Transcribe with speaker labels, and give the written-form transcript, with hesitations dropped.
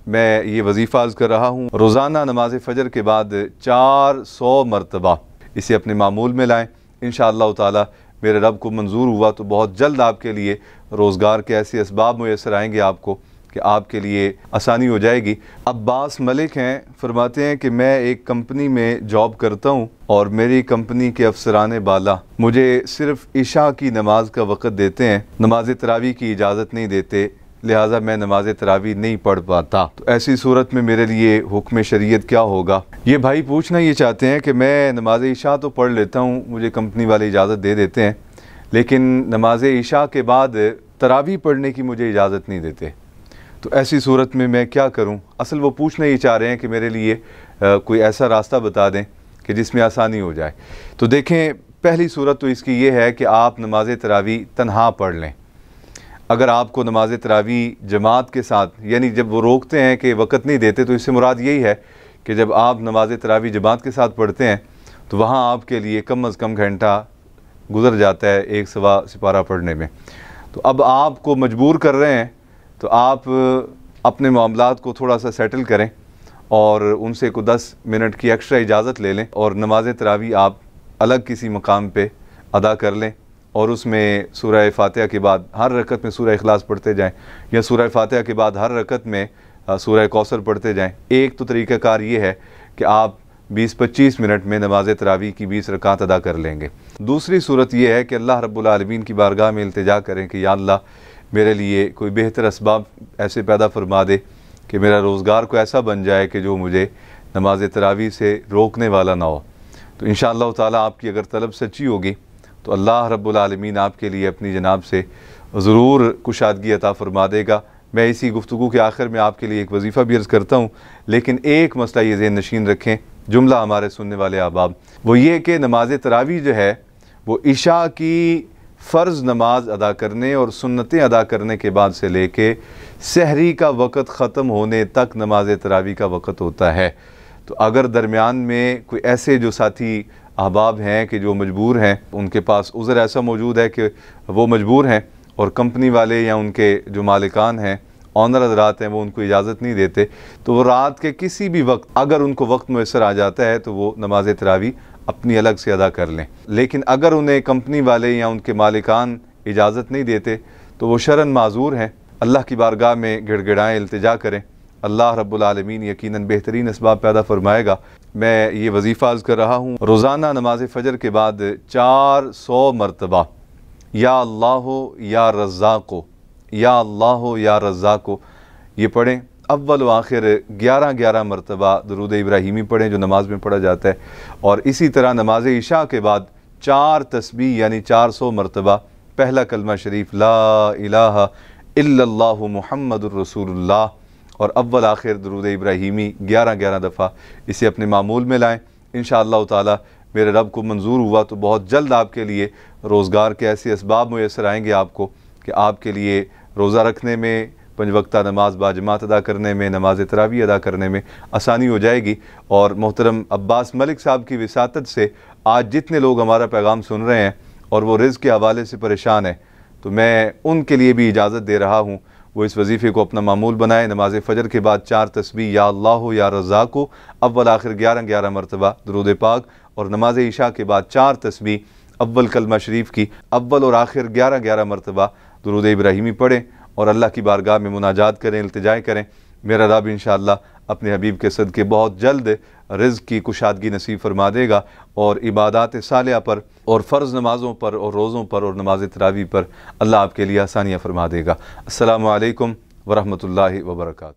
Speaker 1: मैं ये वजीफ़ा अर्ज़ कर रहा हूँ। रोज़ाना नमाज फ़जर के बाद 400 मरतबा इसे अपने मामूल में लाएँ। इंशाअल्लाह ताला मेरे रब को मंजूर हुआ तो बहुत जल्द आपके लिए रोज़गार के ऐसे असबाब मुयस्सर आएंगे आपको कि आपके लिए आसानी हो जाएगी। अब्बास मलिक हैं, फरमाते हैं कि मैं एक कंपनी में जॉब करता हूँ और मेरी कंपनी के अफसरान बाला मुझे सिर्फ़ इशा की नमाज का वक़्त देते हैं, नमाज तरावी की इजाज़त नहीं देते, लिहाजा मैं नमाज तरावी नहीं पढ़ पाता। तो ऐसी सूरत में मेरे लिए हुक्म शरीयत क्या होगा? ये भाई पूछना ये चाहते हैं कि मैं नमाज इशा तो पढ़ लेता हूँ, मुझे कंपनी वाले इजाज़त दे देते हैं, लेकिन नमाज इशा के बाद तरावी पढ़ने की मुझे इजाज़त नहीं देते। तो ऐसी सूरत में मैं क्या करूं? असल वो पूछना ये चाह रहे हैं कि मेरे लिए कोई ऐसा रास्ता बता दें कि जिसमें आसानी हो जाए। तो देखें, पहली सूरत तो इसकी ये है कि आप नमाज तरावी तन्हा पढ़ लें। अगर आपको नमाज तरावी जमात के साथ, यानी जब वो रोकते हैं कि वक़्त नहीं देते, तो इससे मुराद यही है कि जब आप नमाज तरावी जमात के साथ पढ़ते हैं तो वहाँ आपके लिए कम अज़ कम घंटा गुज़र जाता है एक सवा सिपारा पढ़ने में। तो अब आपको मजबूर कर रहे हैं तो आप अपने मामलात को थोड़ा सा सेटल करें और उनसे को 10 मिनट की एक्स्ट्रा इजाज़त ले लें और नमाज तरावी आप अलग किसी मकाम पे अदा कर लें और उसमें सूरह फातिहा के बाद हर रकत में सूरह इखलास पढ़ते जाएं या सूरह फातिहा के बाद हर रकत में सूरह कौसर पढ़ते जाएं। एक तो तरीक़ाकार ये है कि आप 20-25 मिनट में नमाज तरावी की 20 रकात अदा कर लेंगे। दूसरी सूरत यह है कि अल्लाह रब्बुल आलमीन की बारगाह में इल्तिजा करें कि या अल्लाह मेरे लिए कोई बेहतर असबाब ऐसे पैदा फरमा दे कि मेरा रोज़गार को ऐसा बन जाए कि जो मुझे नमाज तरावी से रोकने वाला ना हो। तो इंशाअल्लाह ताला आपकी अगर तलब सच्ची होगी तो अल्लाह रब्बुल आलमीन आपके लिए अपनी जनाब से ज़रूर कुशादगी अता फरमा देगा। मैं इसी गुफ्तगू के आखिर में आपके लिए एक वजीफ़ा भी अर्ज़ करता हूँ, लेकिन एक मसला ये ज़हन नशीन रखें, जुमला हमारे सुनने वाले अहबाब, वो ये कि नमाज तरावी जो है वो इशा की फ़र्ज़ नमाज अदा करने और सुन्नतें अदा करने के बाद से लेके सहरी का वक़्त ख़त्म होने तक नमाज तरावी का वक़्त होता है। तो अगर दरमियान में कोई ऐसे जो साथी अहबाब हैं कि जो मजबूर हैं, उनके पास उज़र ऐसा मौजूद है कि वो मजबूर हैं और कंपनी वाले या उनके जो मालिकान हैं, ऑनर हज़रात हैं, वो उनको इजाज़त नहीं देते, तो वो रात के किसी भी वक्त अगर उनको वक्त मुयस्सर आ जाता है तो वो नमाज तरावी अपनी अलग से अदा कर लें। लेकिन अगर उन्हें कंपनी वाले या उनके मालिकान इजाज़त नहीं देते तो वो शरन माजूर हैं। अल्लाह की बारगाह में गिड़गिड़ाएँ, इल्तिजा करें, अल्लाह रब्बुल आलमीन यकीनन बेहतरीन असबाब पैदा फरमाएगा। मैं ये वजीफ़ा अर्ज़ कर रहा हूँ, रोज़ाना नमाज फ़जर के बाद 400 मरतबा या अल्लाह या रज़्ज़ाक़ो, या अल्लाह या रज़्ज़ाक़ो ये पढ़ें। अव्वल व आखिर 11-11 मरतबा दुरूद इब्राहीमी पढ़ें जो नमाज में पढ़ा जाता है। और इसी तरह नमाज इशा के बाद 4 तस्बीह यानी 400 मरतबा पहला कलमा शरीफ ला इलाहा इल्लल्लाहु मुहम्मदुर रसूलुल्लाह और अव्वल आखिर दुरूद इब्राहीमी 11-11 दफ़ा इसे अपने मामूल में लाएँ। इंशाअल्लाह ताला मेरे रब को मंजूर हुआ तो बहुत जल्द आपके लिए रोज़गार के ऐसे असबाब मुयस्सर आएंगे आपको कि आपके लिए रोज़ा रखने में, 5 वक्ता नमाज बाजमात अदा करने में, नमाज तरावी अदा करने में आसानी हो जाएगी। और मोहतरम अब्बास मलिक साहब की विसातत से आज जितने लोग हमारा पैगाम सुन रहे हैं और वो रिज़्क़ के हवाले से परेशान हैं, तो मैं उनके लिए भी इजाज़त दे रहा हूँ वो इस वजीफ़े को अपना मामूल बनाए। नमाज फ़जर के बाद 4 तस्बीह या अल्लाह या रज़्ज़ाक़ो अव्वल आखिर 11-11 मरतबा दुरूद पाक और नमाज इशा के बाद 4 तस्बीह अव्वल कलमा शरीफ की अव्वल और आखिर 11-11 मरतबा दुरूद इब्राहीमी पढ़ें और अल्लाह की बारगाह में मुनाजात करें, इल्तिजा करें। मेरा रब इंशाअल्लाह अपने हबीब के सदक़े बहुत जल्द रिज़्क़ की कुशादगी नसीब फरमा देगा और इबादात सालिहा पर और फ़र्ज़ नमाज़ों पर और रोज़ों पर और नमाज तरावी पर अल्लाह आपके लिए आसानियाँ फरमा देगा। अस्सलामु अलैकुम व रहमतुल्लाहि व बरकातुहू।